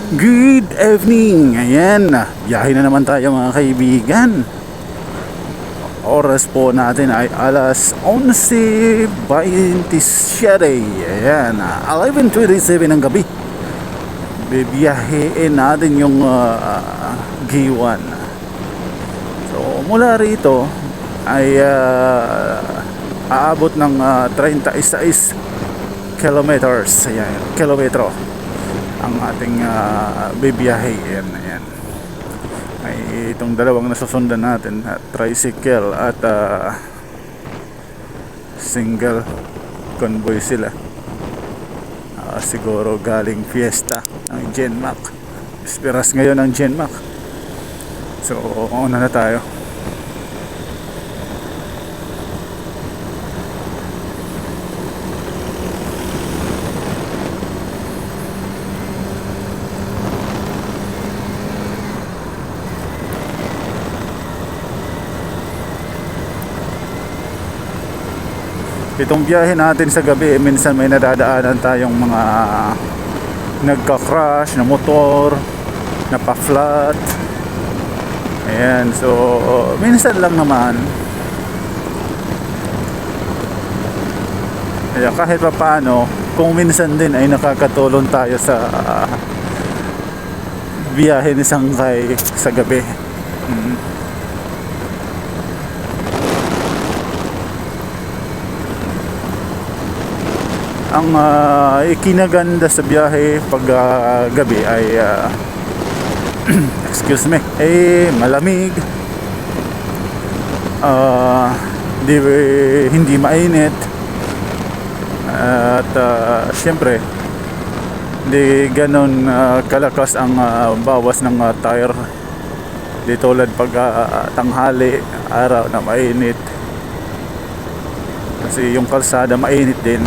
Good evening! Ayan, biyahe na naman tayo mga kaibigan. Oras po natin ay alas 11:27. Ayan, 11:27 ng gabi. Bibiyahein natin yung G1. So mula rito ay aabot ng 36 kilometers. Ayan, kilometro ang ating bibiyahein. Ayan, ay itong dalawang nasusundan natin at tricycle at single convoy sila. Siguro galing fiesta ng Genmac. Esperas ngayon ng Genmac. So una na tayo. Itong biyahe natin sa gabi, minsan may nadadaanan tayong mga nagka-crash na motor, napa-flat. Ayan, so minsan lang naman. Kaya kahit pa paano, kung minsan din ay nakakatulong tayo sa biyahe ni Sangkay sa gabi. Ang ikinaganda sa biyahe pag gabi ay excuse me, malamig, hindi mainit, at syempre hindi ganon kalakas ang bawas ng tire. Di tulad pag tanghali, araw na mainit, kasi yung kalsada mainit din.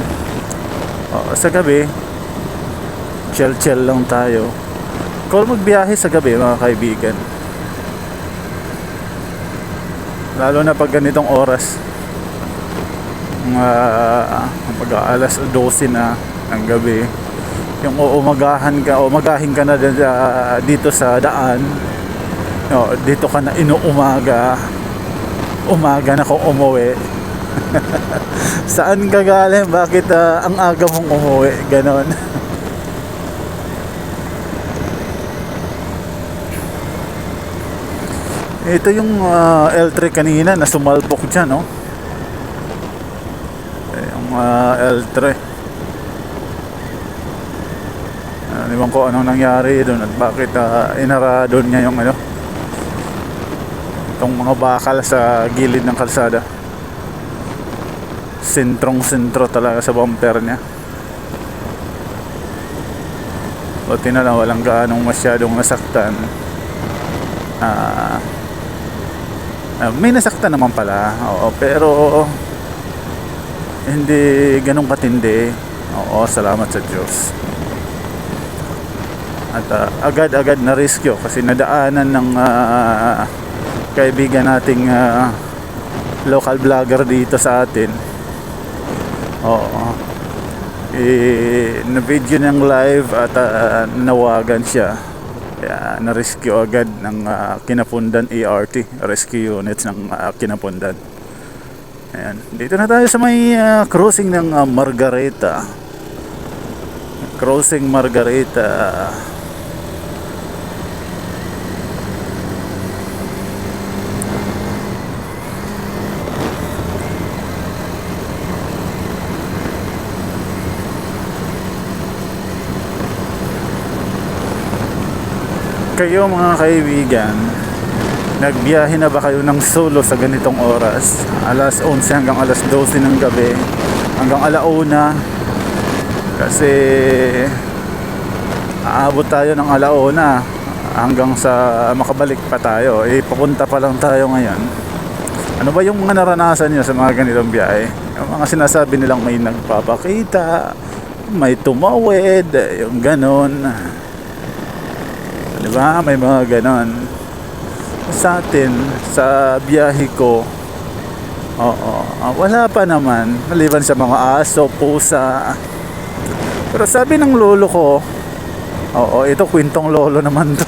Sa gabi, chill lang tayo. Kung magbiyahe sa gabi mga kaibigan, lalo na pag ganitong oras, pag alas 12 na ng gabi, yung umagahin ka na dito sa daan, dito ka na umaga na kung umuwi. Saan ka galing? Bakit ang aga mong umuwi? Ganon. Ito yung L3 kanina na sumalpok dyan, no? Yung L3. Ewan ko anong nangyari doon at bakit inara doon niya yung itong mga bakal sa gilid ng kalsada. Sentro talaga sa bumper niya. Buti na lang walang gaanong masyadong nasaktan. May nasaktan naman pala, pero hindi ganong katindi. Salamat sa Diyos. At agad-agad na rescue kasi nadaanan ng kaibigan nating local vlogger dito sa atin. Na-video ng live at nawagan siya. Kaya na-rescue agad ng Kinapundan ART rescue units ng Kinapundan. Ayan, dito na tayo sa may crossing ng Margareta. Crossing Margareta. Kayo mga kaibigan, nagbiyahe na ba kayo ng solo sa ganitong oras? Alas 11 hanggang alas 12 ng gabi, hanggang alauna. Kasi aabot tayo ng alauna hanggang sa makabalik pa tayo. Papunta pa lang tayo ngayon. Ano ba yung mga naranasan nyo sa mga ganitong biyahe? Yung mga sinasabi nilang may nagpapakita, may tumawid, yung ganon. Diba? May mga ganon. Sa atin, sa biyahe ko, wala pa naman. Maliban sa mga aso, pusa. Pero sabi ng lolo ko, Oo, ito kwentong lolo naman to.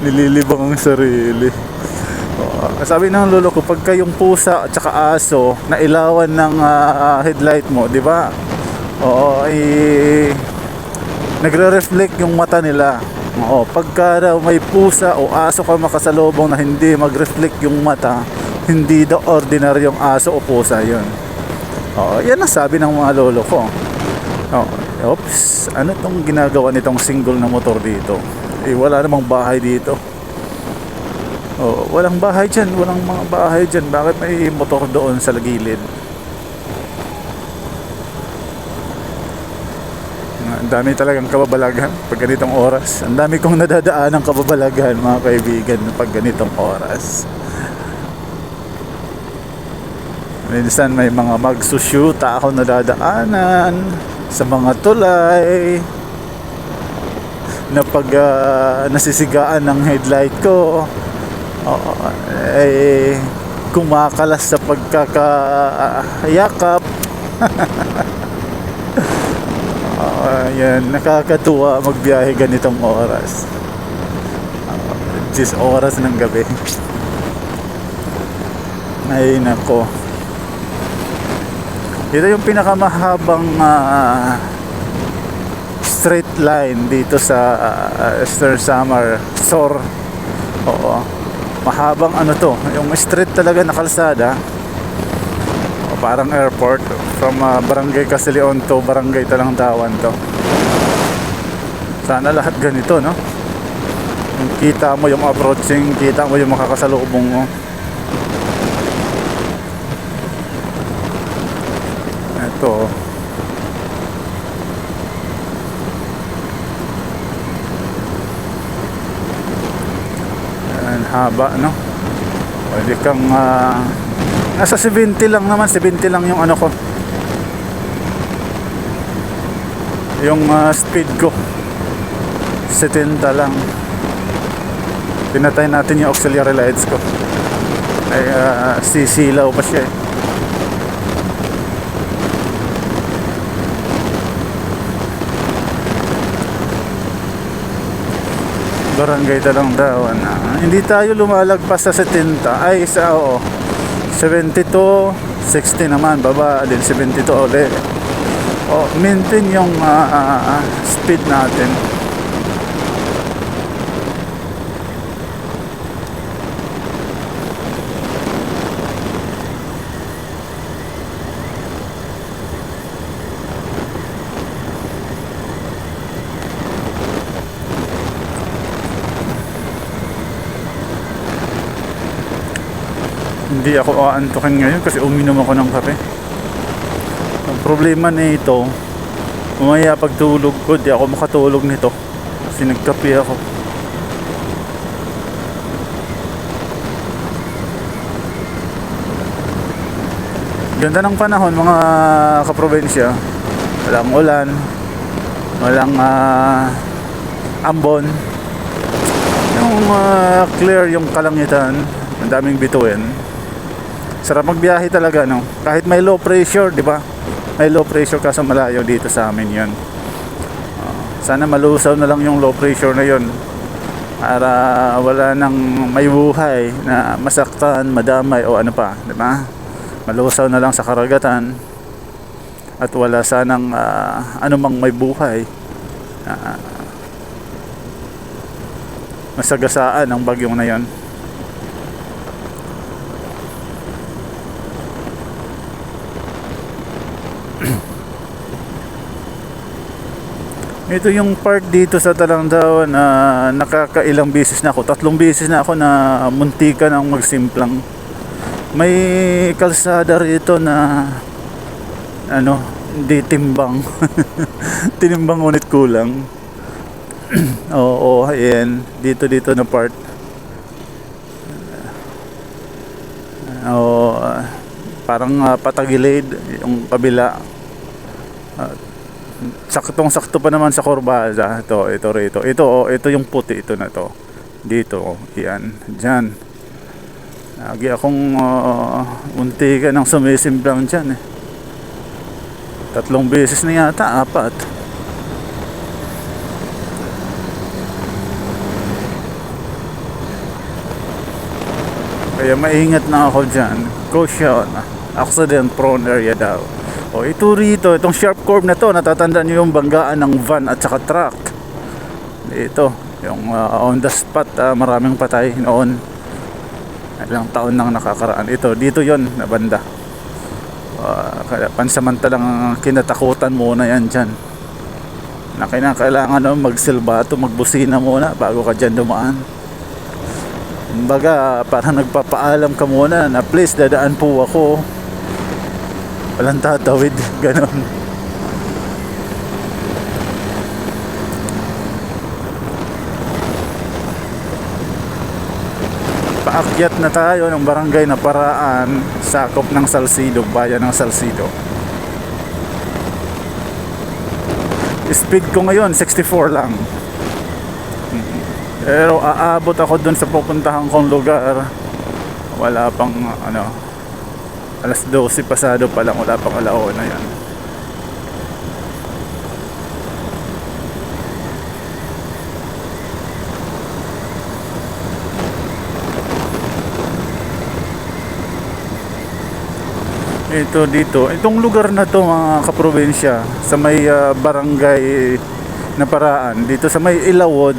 Nililibang ang sarili. Oo, sabi ng lolo ko, pagka yung pusa at saka aso na ilawan ng headlight mo, di ba? Oo, nagre-reflect yung mata nila. Oo, pagka daw may pusa o aso ka makasalubong na hindi mag-reflect yung mata, hindi daw ordinaryong aso o pusa yun. Oo, yan ang sabi ng mga lolo ko. Oo, oops, ano tong ginagawa nitong single na motor dito? Wala namang bahay dito. Oo, walang bahay dyan, walang mga bahay dyan. Bakit may motor doon sa gilid? Ang dami talagang kababalaghan pag ganitong oras. Ang dami kong nadadaan ng kababalaghan, mga kaibigan, pag ganitong oras. Minsan may mga magsusyuta ako nadadaanan sa mga tulay na pag nasisigaan ng headlight ko, kumakalas sa pagkakayakap. Yan, nakakatuwa magbiyahe ganitong oras. 10 oras ng gabi. Ay nako. Ito yung pinakamahabang straight line dito sa Eastern Samar Sor. Oo. Mahabang ano to, yung straight talaga na kalsada. Parang airport from Barangay Casilion to Barangay Talangdawan to. Sana lahat ganito, no? Yung kita mo yung approaching, kita mo yung makakasalubong mo. Ito. Ang haba, no? Pwede kang nasa 70 lang naman, 70 lang yung ano ko. Yung speed ko 70 lang. Pinatay natin yung auxiliary lights ko. Ay sisilaw pa siya eh. Barangay Talangdawan. Hindi tayo lumalagpas sa 70. Ay sa 72, 60 naman, baba din 72 ulit. Maintain yung speed natin. Hindi ako aantukin ngayon kasi uminom ako ng kape. Ang problema nito, mamaya pagtulog ko, di ako makatulog nito kasi nagkape ako. Ganda ng panahon mga kaprobinsya. Walang ulan, walang ambon. Yung clear yung kalangitan, ang daming bituin. Sarap magbiyahe talaga, no? Kahit may low pressure, di ba? May low pressure kaso malayo dito sa amin 'yon. Sana malusaw na lang yung low pressure na 'yon. Para wala nang may buhay na masaktan, madamay o ano pa, di ba? Malusaw na lang sa karagatan. At wala sanang anumang may buhay. Masagasaan ang bagyong na 'yon. Ito yung part dito sa Talangdawan na nakakailang beses na ako. 3 beses na ako na muntikan ang magsimplang. May kalsada rito na ano, hindi timbang. Tinimbang ngunit kulang. Oo, ayan. Dito na part. Parang patagilid yung kabila. Saktong-sakto pa naman sa kurbada. Ito rito. Ito yung puti, ito na to. Dito, yan. Diyan. Lagi akong muntikan ng sumisimblang dyan eh. 3 beses na yata, 4. Kaya maingat na ako dyan. Caution, accident prone area daw. O ito rito, itong sharp curve na to, natatandaan nyo yung banggaan ng van at saka truck. Ito, yung on the spot, maraming patay noon. Ilang taon nang nakakaraan. Ito, dito yon na banda. Kaya pansamantalang kinatakutan muna yan dyan. Na kailangan magsilbato, magbusina muna bago ka dyan dumaan. Kumbaga, parang nagpapaalam ka muna na please, dadaan po ako. Walang tatawid, ganon. Paakyat na tayo ng barangay na Paraan, sakop ng Salcido, bayan ng Salcido. Speed ko ngayon 64 lang. Pero aabot ako dun sa pupuntahan kong lugar. Wala pang alas 12 pasado pa lang, wala pang alaon na yan. Ito dito, itong lugar na to mga kaprobinsya, sa may barangay na Paraan, dito sa may Ilawod,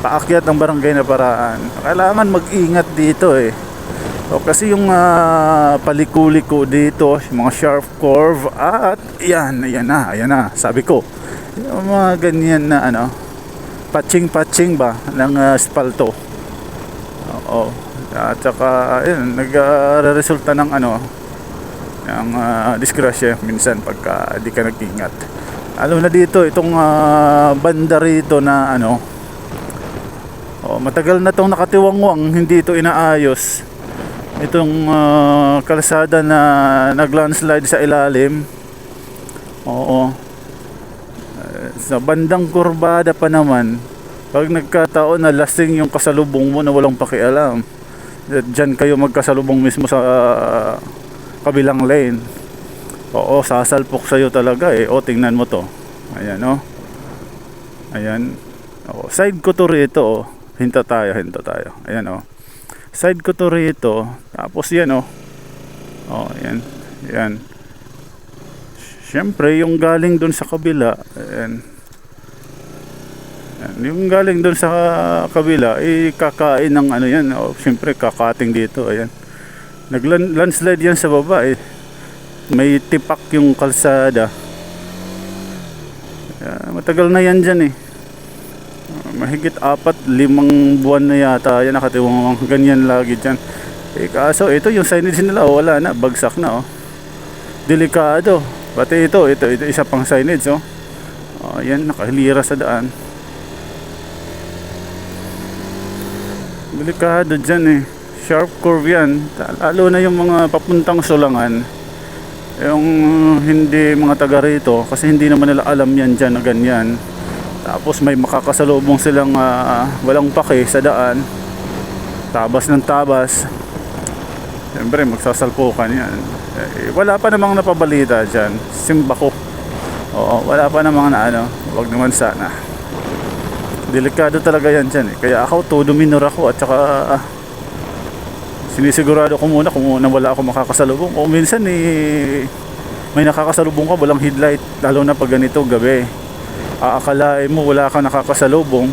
paakyat ng barangay na Paraan, kailangan mag-ingat dito o kasi yung palikuliko dito, yung mga sharp curve, at ayan na, sabi ko, yung mga ganyan na patching ba ng espalto. Oo, at saka ayun, nagre-resulta ng ang disgrasya minsan pagka di ka nag-ingat. Alam na dito itong banda rito na matagal na itong nakatiwangwang, hindi ito inaayos. Itong kalsada na nag-landslide sa ilalim. Oo. Sa bandang kurbada pa naman, pag nagkataon na lasing yung kasalubong mo na walang pakialam, dyan kayo magkasalubong mismo sa kabilang lane. Oo, sasalpok sa'yo talaga tingnan mo to. Ayan Ayan. Side ko to rito Hinto tayo. Ayan side ko to rito. Tapos yan yan. Siyempre yung galing dun sa kabila, ayan. Yung galing dun sa kabila kakain ng yan. Siyempre kakating dito. Ayan. Nag-landslide yan sa baba May tipak yung kalsada. Matagal na yan dyan mahigit 4-5 buwan na yata yan nakatiwang ganyan lagi dyan. Kaso ito yung signage nila wala na, bagsak na delikado. Pati ito isa pang signage yan nakahilira sa daan. Delikado dyan sharp curve yan, lalo na yung mga papuntang Sulangan, yung hindi mga taga rito, kasi hindi naman nila alam yan dyan na ganyan. Tapos may makakasalubong silang walang pake sa daan, tabas ng tabas, siyempre magsasalpukan yan. Wala pa namang napabalita dyan, simba ko. Wala pa namang wag naman sana. Delikado talaga yan dyan kaya ako todo minor ako, at saka sinisigurado ko muna kung wala ako makakasalubong. O minsan may nakakasalubong ka, walang headlight, lalo na pag ganito gabi. Aakalain mo wala kang nakakasalubong,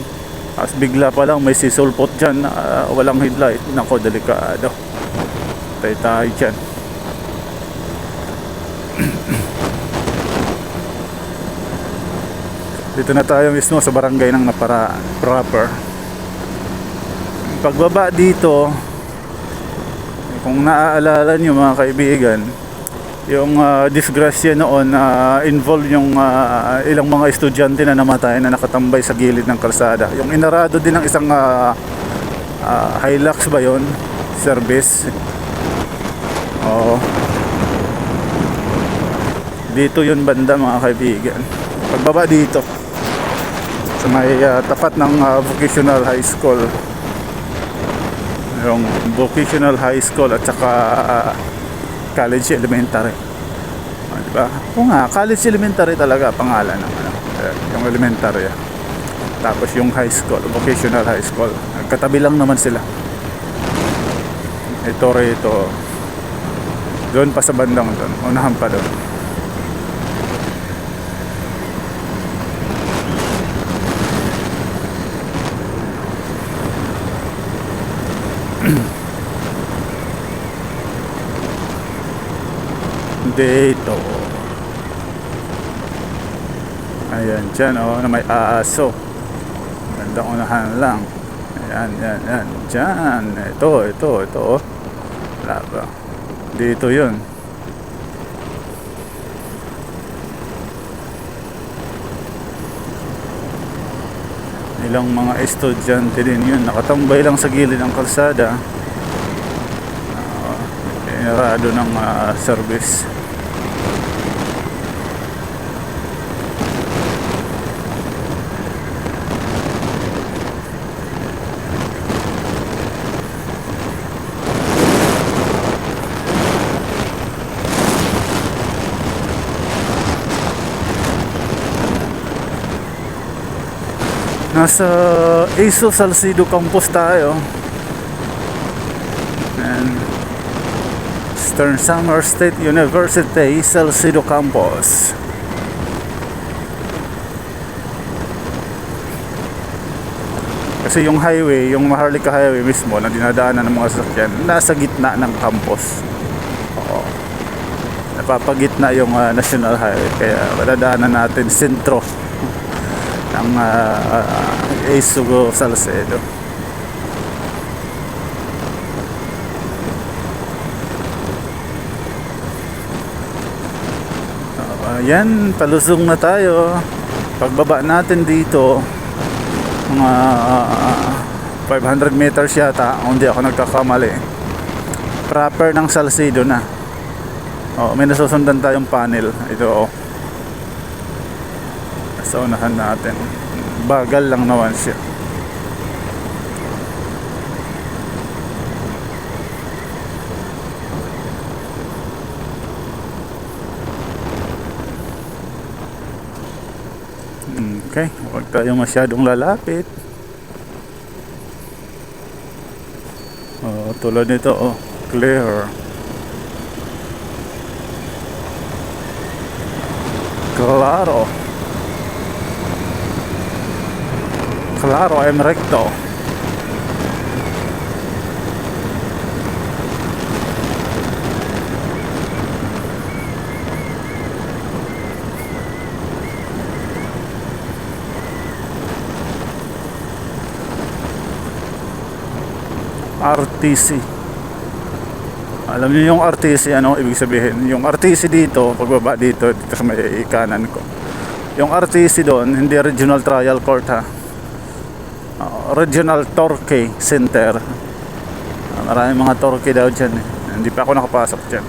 as bigla pa lang may sisulpot dyan na walang headlight. Nako, delikado. Tayo dyan. Dito na tayo mismo sa barangay ng Naparaan proper. Pagbaba dito, kung naaalala nyo mga kaibigan, yung disgrasya noon involve yung ilang mga estudyante na namatay na nakatambay sa gilid ng kalsada. Yung inarado din ng isang Hilux ba yun? Service. Dito yun banda mga kaibigan. Pagbaba dito sa may tapat ng vocational high school, yung vocational high school at saka college elementary, diba? O nga, college elementary talaga pangalan ng yung elementary, tapos yung high school, vocational high school, nagkatabi lang naman sila. Ito rito. Doon pa sa bandang doon. Unahan pa doon. Dito. Ayan, dyan na may aso. Bandang unahan lang. Ayan, yan. Dyan. Ito. Wala ba? Dito yun. Ilang mga estudyante din yun. Nakatambay lang sa gilid ng kalsada. Inarado ng service. Nasa Aso Salcido campus tayo. And Eastern Samar State University Salcido campus. Kasi yung highway, yung Maharlika Highway mismo na dinadaanan ng mga sasakyan, nasa gitna ng campus. Oo. Napapagitna yung National Highway, kaya madadaanan natin sentro ng Aso Salcedo. Ayan, palusong na tayo. Pagbaba natin dito, mga 500 meters yata, kung di ako nagkakamali, proper ng Salcedo na. May nasusundan tayong panel. Ito sa unahan natin. Bagal lang naman siya. Okay, huwag tayo masyadong lalapit. Tulad nito, clear. Claro, I'm recto. RTC. Alam niyo yung RTC, ano ibig sabihin? Yung RTC dito, pagbaba dito sa may kanan ko. Yung RTC doon, hindi Regional Trial Court ha. Regional Torque Center. Maraming mga torque daw dyan eh. Hindi pa ako nakapasok dyan.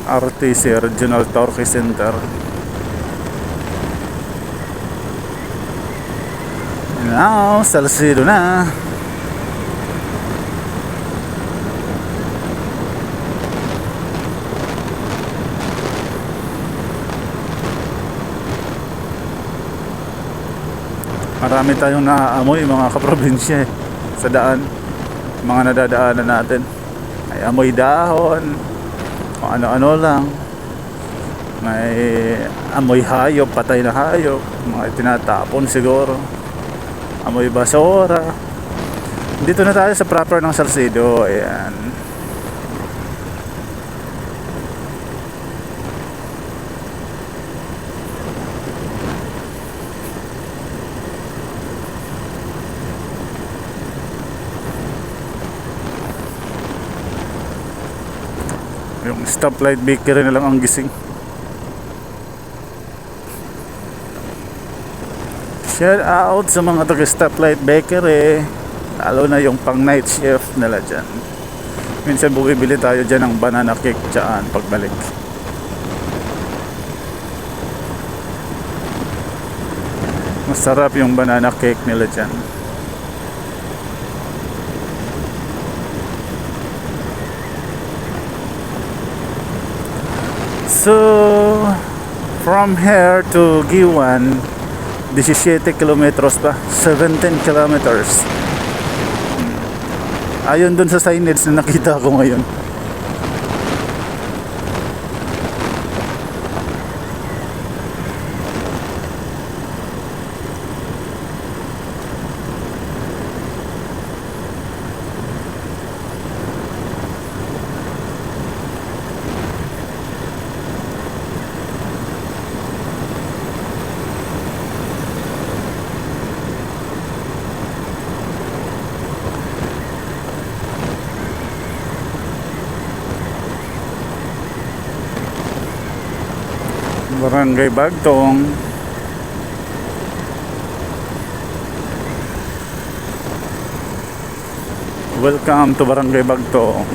RTC, Regional Torque Center. Now, Salcedo na. Marami tayong naaamoy mga kaprobinsya sa daan, mga nadadaanan natin. Ay amoy dahon, o ano-ano lang. May amoy hayop, patay na hayop, mga tinatapon siguro. Amoy basura. Dito na tayo sa proper ng Salcedo. Ayan. Yung stoplight bakery na lang ang gising. Shout out sa mga taga stoplight bakery, lalo na yung pang night shift nila dyan. Minsan bumibili tayo dyan ng banana cake dyan pagbalik. Masarap yung banana cake nila dyan. So from here to Giwan, 17 kilometers pa, 17 kilometers. Ayon dun sa signage na nakita ko ngayon. Barangay Bagtong. Welcome to Barangay Bagtong.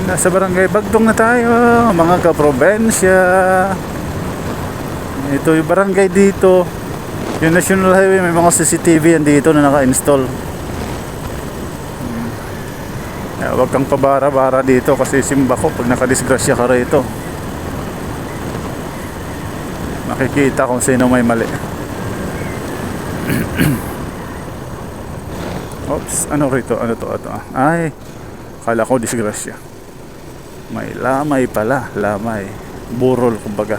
Nasa Barangay Bagtong na tayo, mga kaprobensya. Ito yung barangay dito. Yung National Highway, may mga CCTV yan dito na naka-install. Huwag kang pabara-bara dito kasi simba ko pag nakadisgrasya ka rito. Makikita kung sino may mali. Oops, ano rito? Ano to? Ay, akala ko disgrasya. May lamay pala, lamay. Burol kumbaga.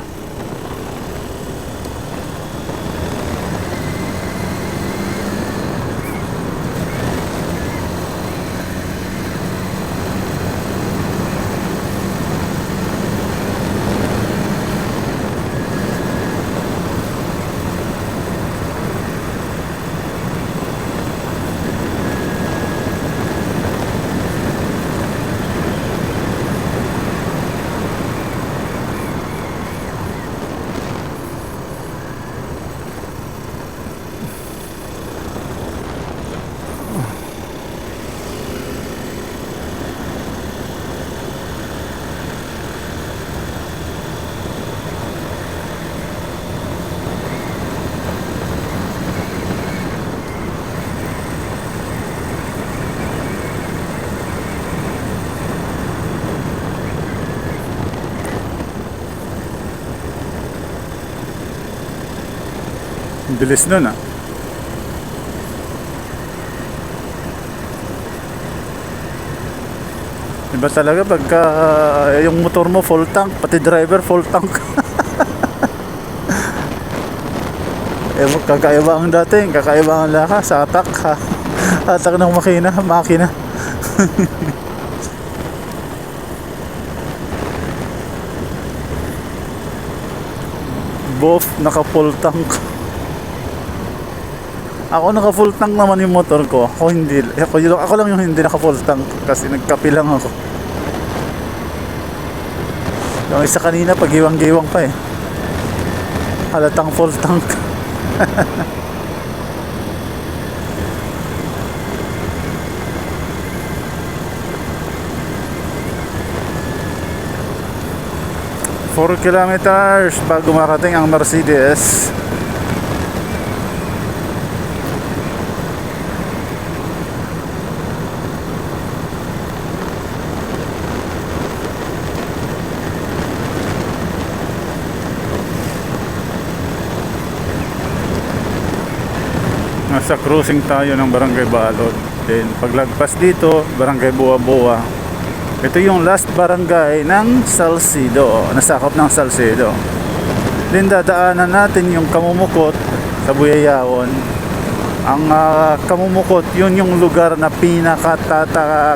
Bilis nun ah. Iba talaga pagka yung motor mo full tank, pati driver full tank. Kakaiba ang dating, kakaiba ang lakas, atak ha. Atak ng makina. Both naka full tank. Ako naka full tank naman yung motor ko. Ako hindi. Ako lang yung hindi naka full tank kasi nagkapi lang ako. Yung isa kanina pag-iwang-giwang pa eh. Halatang full tank. Four kilometers bago marating ang Mercedes. Nasa cruising tayo ng Barangay Balod. Then paglagpas dito, Barangay Buwa-Buwa. Ito yung last barangay ng Salcedo, nasakop ng Salcedo. Then dadaanan natin yung Kamumukot sa Buyayawon. Ang Kamumukot, yun yung lugar na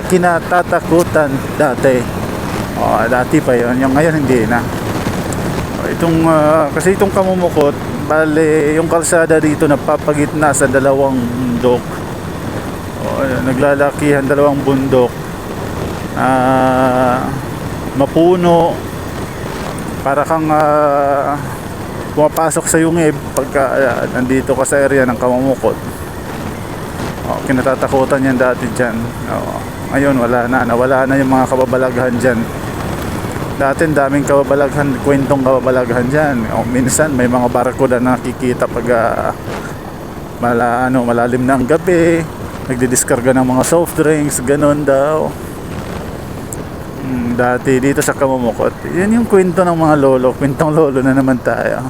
kinatatakutan dati. Dati pa yun, yung ngayon hindi na. Kasi itong Kamumukot, bale yung kalsada dito napapagitna sa dalawang bundok. Naglalakihan dalawang bundok. Mapuno, para kang pumapasok sa Yungib pagka nandito ka sa area ng Kamumukot. Kinatatakutan yan dati dyan. Ngayon wala na, nawala na yung mga kababalaghan dyan. Dati daming kababalaghan, kwentong kababalaghan dyan. Minsan may mga barko na nakikita pag malalim na ang gabi, nagdidiskarga ng mga soft drinks, ganun daw. Dati dito sa Kamumukot, yan yung kwento ng mga lolo, kwentong lolo na naman tayo.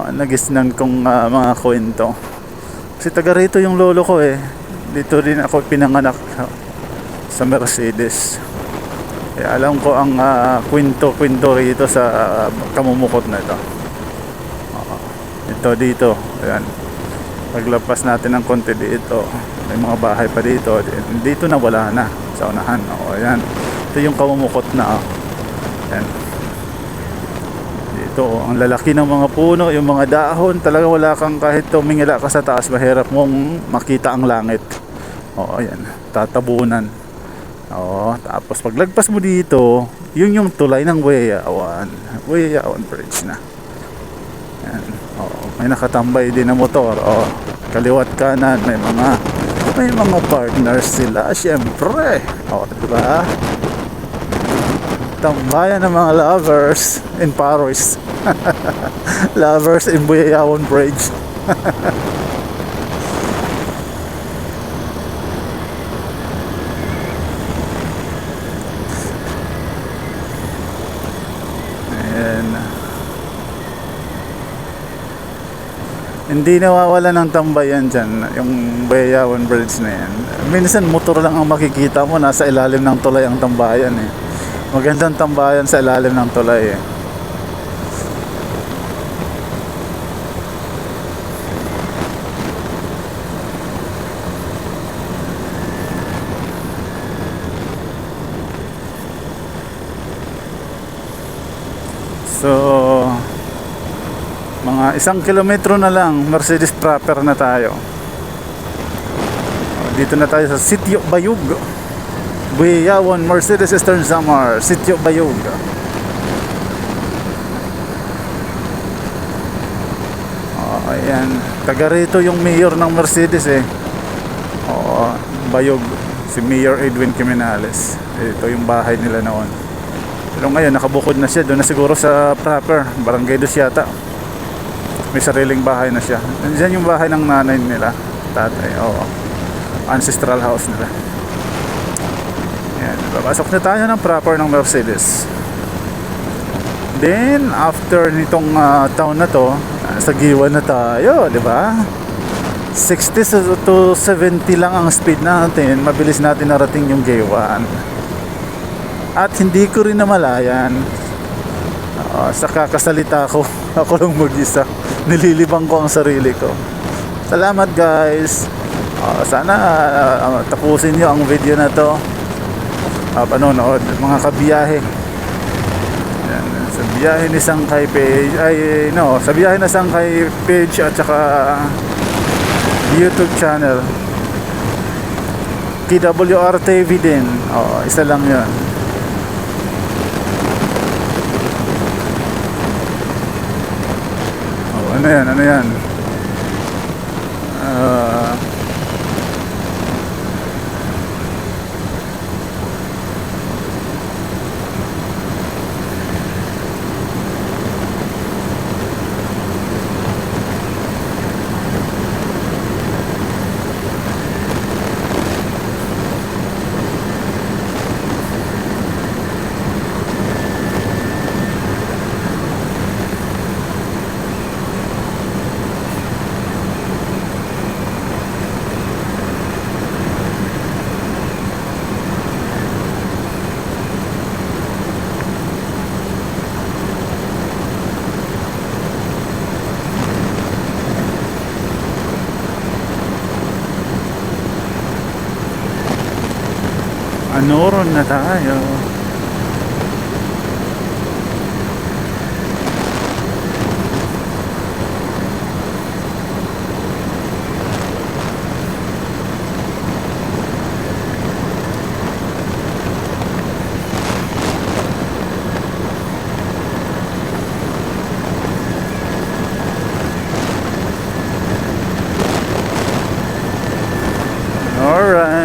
Nagisnan kong mga kwento. Kasi taga rito yung lolo ko eh. Dito rin ako pinanganak sa Mercedes. Kaya alam ko ang kwento rito sa Kamumukot na ito. Ito dito, ayan. Paglapas natin ng konti dito, may mga bahay pa dito. Dito na wala na sa unahan. Ayan. Ito yung Kamumukot na. Ayan. Dito, ang lalaki ng mga puno, yung mga dahon, talaga wala kang kahit tumingila ka sa taas, mahirap mong makita ang langit. Ayan, tatabunan. Tapos paglagpas mo dito, yun yung tulay ng Buyayawan Bridge na. Ayan. May nakatambay din na motor. Kaliwat kanan may mga partners sila, syempre. Diba? Tambayan ng mga lovers in Paris. Lovers in Buyayawan Bridge. Hindi nawawala ng tambayan dyan, yung Buyayawan Bridge na yan. Minsan motor lang ang makikita mo, nasa ilalim ng tulay ang tambayan eh. Magandang tambayan sa ilalim ng tulay eh. So mga 1 kilometro na lang, Mercedes proper na tayo. Dito na tayo sa Sitio Bayug, Buyayawan, Mercedes Eastern Samar, Sitio Bayug. Ayan, taga rito yung mayor ng Mercedes eh. Bayug, si Mayor Edwin Quimenales. Ito yung bahay nila noon. Pero ngayon nakabukod na siya, doon na siguro sa proper Barangay Dos yata. May sariling bahay na siya. Nandiyan yung bahay ng nanay nila, tatay. Ancestral house nila. Yan, papasok na tayo ng proper ng Mercedes. Then after nitong town na to, sa Giwa na tayo, di ba? 60 to 70 lang ang speed natin, mabilis natin narating yung Giwan. At hindi ko rin namalayan, sa kakasalita ko, ako lang mag-isa, nililibang ko ang sarili ko. Salamat guys. Sana tapusin nyo ang video na to. Panonood mga kabiyahe. Yan, sa biyahe ni Sangkay page, sa biyahe na Sangkay page at saka YouTube channel. TWR TV din. Isa lang yun. Ano yan? Anoron na tayo.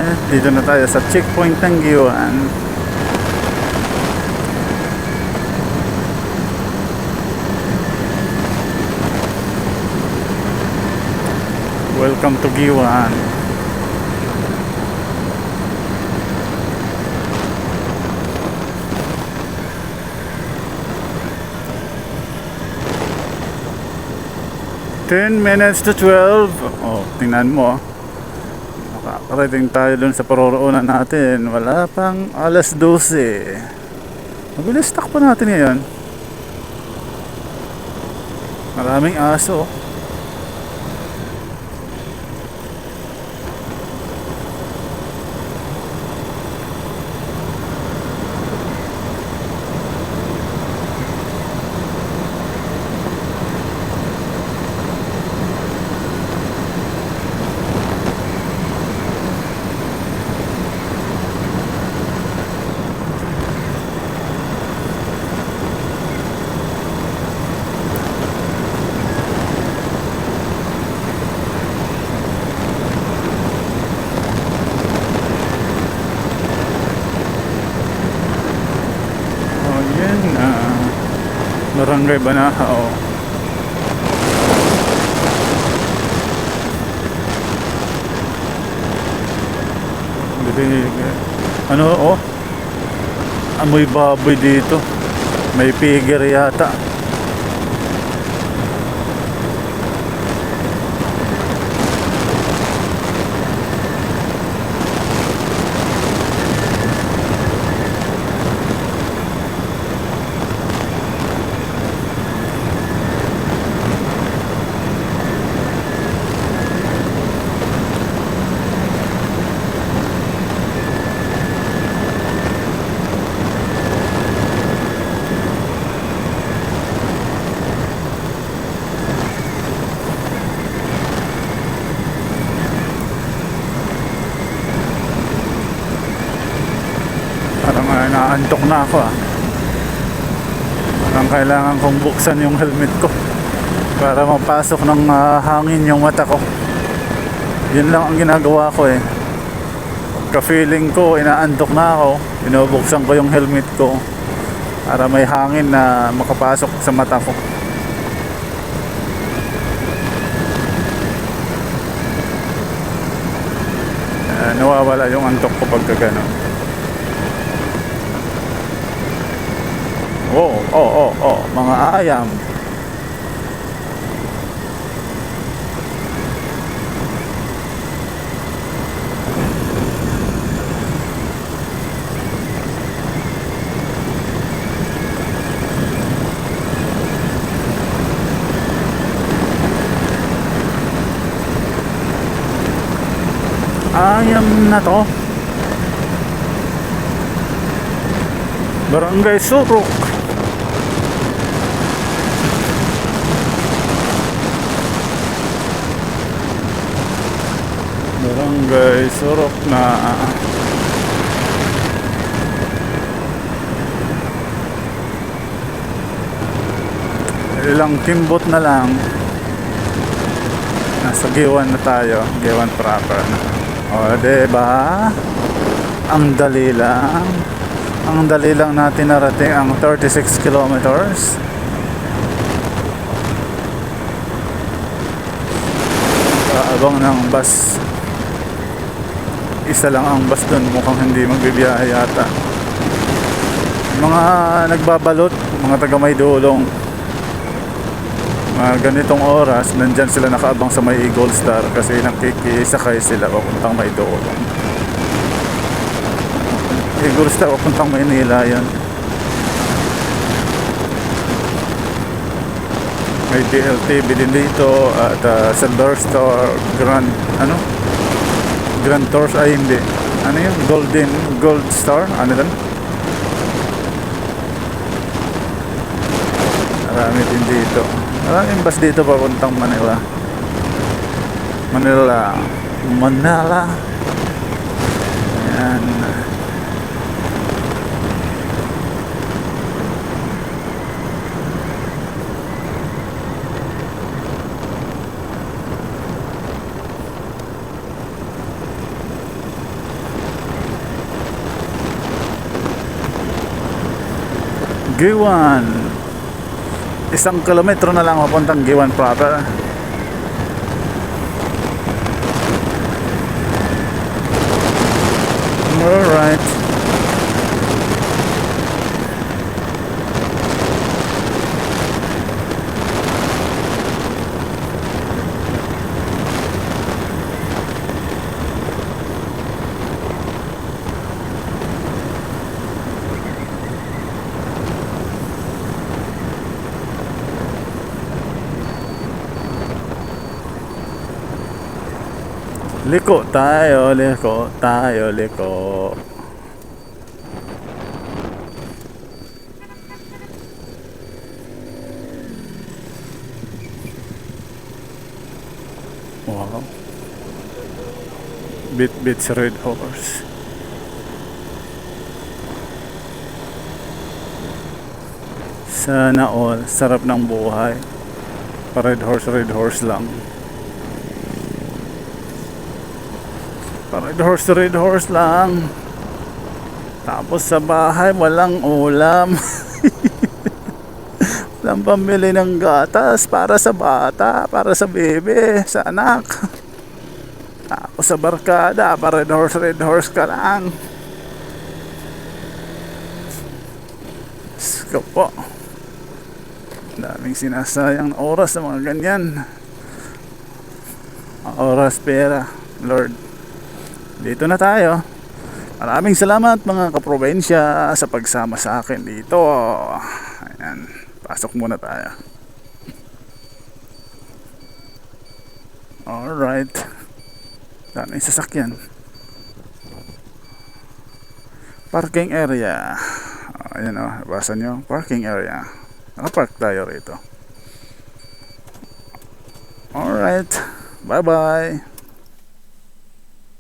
Dito na tayo sa checkpoint ng Giwan. Welcome to Giwan. Ten minutes to 12. Oh, tingnan mo. Makakarating tayo dun sa paroroonan natin. Wala pang alas 12. Mabilis takpo natin ngayon. Maraming aso. Barangay Banahao. Ano, oh, amoy baboy dito. May pigger yata. Parang naantok na ako. Parang kailangan kong buksan yung helmet ko para mapasok ng hangin yung mata ko. Yun lang ang ginagawa ko eh. Pagka-feeling ko inaantok na ako, binubuksan ko yung helmet ko para may hangin na makapasok sa mata ko. Nawawala yung antok ko pagka gano'n. Oh, mga ayam. Ayam na to. Barangay Surok. Barangay Surok na. Ilang timbot na lang. Nasa Giwan na tayo. Giwan proper na. O, diba? Ang dali lang. Ang dali lang natin narating ang 36 kilometers. Abang ng bus. Isa lang ang bus doon, mukhang hindi magbibiyahe yata. Mga nagbabalot, mga taga Maydulong, mga ganitong oras nandyan sila nakaabang sa may Eagle Star kasi nakikisakay sila papuntang Maydulong. Eagle Star papuntang Maynila yan. May DLTV din dito at Silver Star, Grand Tours ay hindi. Ano yun? Gold Star? Ano lang? Marami din dito. Maraming bus dito papuntang Manila. Manila. Ayan. Giwan. 1 kilometro na lang papuntang Giwan proper. Alright. Liko tayo, liko tayo, liko. Wow. Bit Red Horse. Sana all. Sarap ng buhay. Red horse lang. Red horse lang. Tapos sa bahay walang ulam. Walang pambili ng gatas para sa bata, para sa bebe, sa anak. Tapos sa barkada, red horse ka lang. Sko po. Daming sinasayang na oras sa mga ganyan. Oras, pera, Lord. Dito na tayo. Maraming salamat mga kaprobensya sa pagsama sa akin dito. Ayan, pasok muna tayo. Alright. Daming sasakyan. Parking area. Ayan o, basa nyo. Parking area. Nakapark tayo rito. Alright. Bye bye.